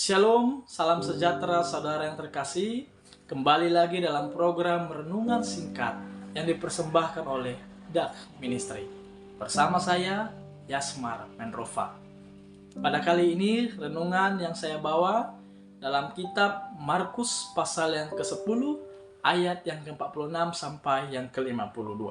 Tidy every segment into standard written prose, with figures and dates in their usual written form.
Shalom, salam sejahtera saudara yang terkasih. Kembali lagi dalam program Renungan Singkat yang dipersembahkan oleh DAK Ministry. Bersama saya, Yasmar Menrova. Pada kali ini, renungan yang saya bawa dalam kitab Markus pasal yang ke-10, ayat yang ke-46 sampai yang ke-52.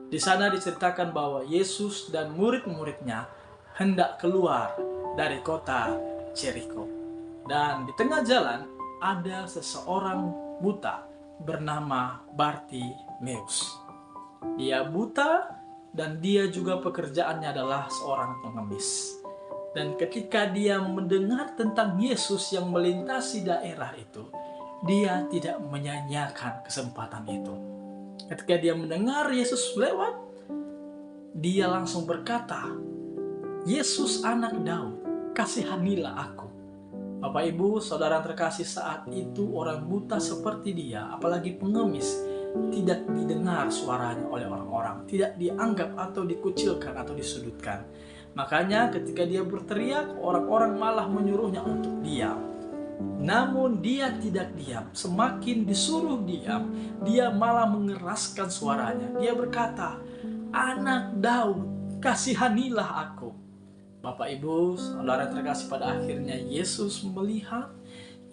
Di sana diceritakan bahwa Yesus dan murid-muridnya hendak keluar dari kota Jericho. Dan di tengah jalan ada seseorang buta bernama Bartimeus. Dia buta dan dia juga pekerjaannya adalah seorang pengemis. Dan ketika dia mendengar tentang Yesus yang melintasi daerah itu, dia tidak menyanyiakan kesempatan itu. Ketika dia mendengar Yesus lewat, dia langsung berkata, "Yesus anak Daud, kasihanilah aku." Bapak Ibu, saudara terkasih, saat itu orang buta seperti dia, apalagi pengemis, tidak didengar suaranya oleh orang-orang, tidak dianggap atau dikucilkan atau disudutkan. Makanya ketika dia berteriak, orang-orang malah menyuruhnya untuk diam. Namun dia tidak diam, semakin disuruh diam, dia malah mengeraskan suaranya. Dia berkata, "Anak Daud, kasihanilah aku." Bapak Ibu, saudara terkasih, pada akhirnya Yesus melihat,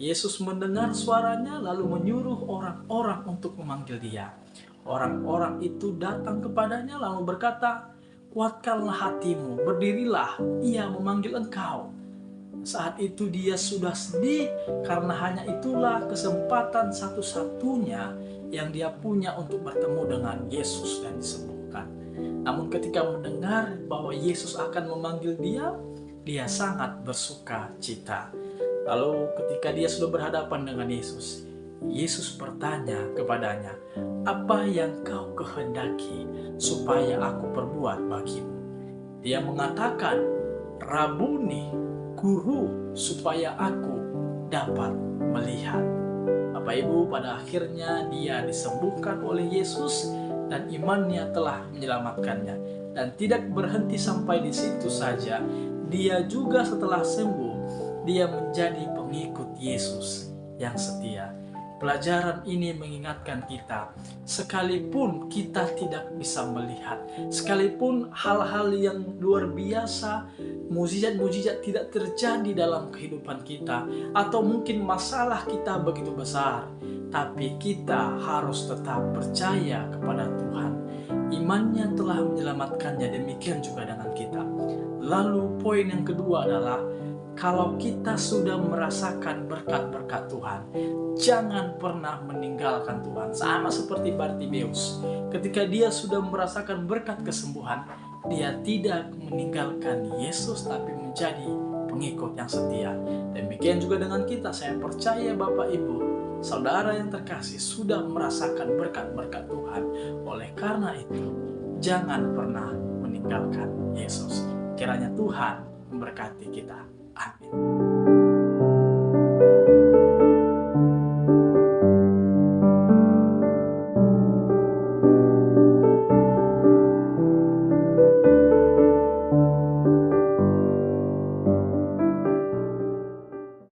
Yesus mendengar suaranya lalu menyuruh orang-orang untuk memanggil dia. Orang-orang itu datang kepadanya lalu berkata, "Kuatkanlah hatimu, berdirilah, ia memanggil engkau." Saat itu dia sudah sedih karena hanya itulah kesempatan satu-satunya yang dia punya untuk bertemu dengan Yesus dan disembuhkan. Namun ketika mendengar bahwa Yesus akan memanggil dia, dia sangat bersuka cita. Lalu ketika dia sudah berhadapan dengan Yesus, Yesus bertanya kepadanya, "Apa yang kau kehendaki supaya aku perbuat bagimu?" Dia mengatakan, "Rabuni, guru, supaya aku dapat melihat." Bapak Ibu, pada akhirnya dia disembuhkan oleh Yesus dan imannya telah menyelamatkannya. Dan tidak berhenti sampai di situ saja, dia juga setelah sembuh, dia menjadi pengikut Yesus yang setia. Pelajaran ini mengingatkan kita, sekalipun kita tidak bisa melihat, sekalipun hal-hal yang luar biasa, mukjizat-mukjizat tidak terjadi dalam kehidupan kita, atau mungkin masalah kita begitu besar, tapi kita harus tetap percaya kepada Tuhan. Imannya telah menyelamatkannya, demikian juga dengan kita. Lalu poin yang kedua adalah, kalau kita sudah merasakan berkat-berkat Tuhan, jangan pernah meninggalkan Tuhan. Sama seperti Bartimeus, ketika dia sudah merasakan berkat kesembuhan, dia tidak meninggalkan Yesus tapi menjadi pengikut yang setia. Demikian juga dengan kita. Saya percaya Bapak Ibu, saudara yang terkasih, sudah merasakan berkat-berkat Tuhan. Oleh karena itu, jangan pernah meninggalkan Yesus. Kiranya Tuhan memberkati kita. Amin.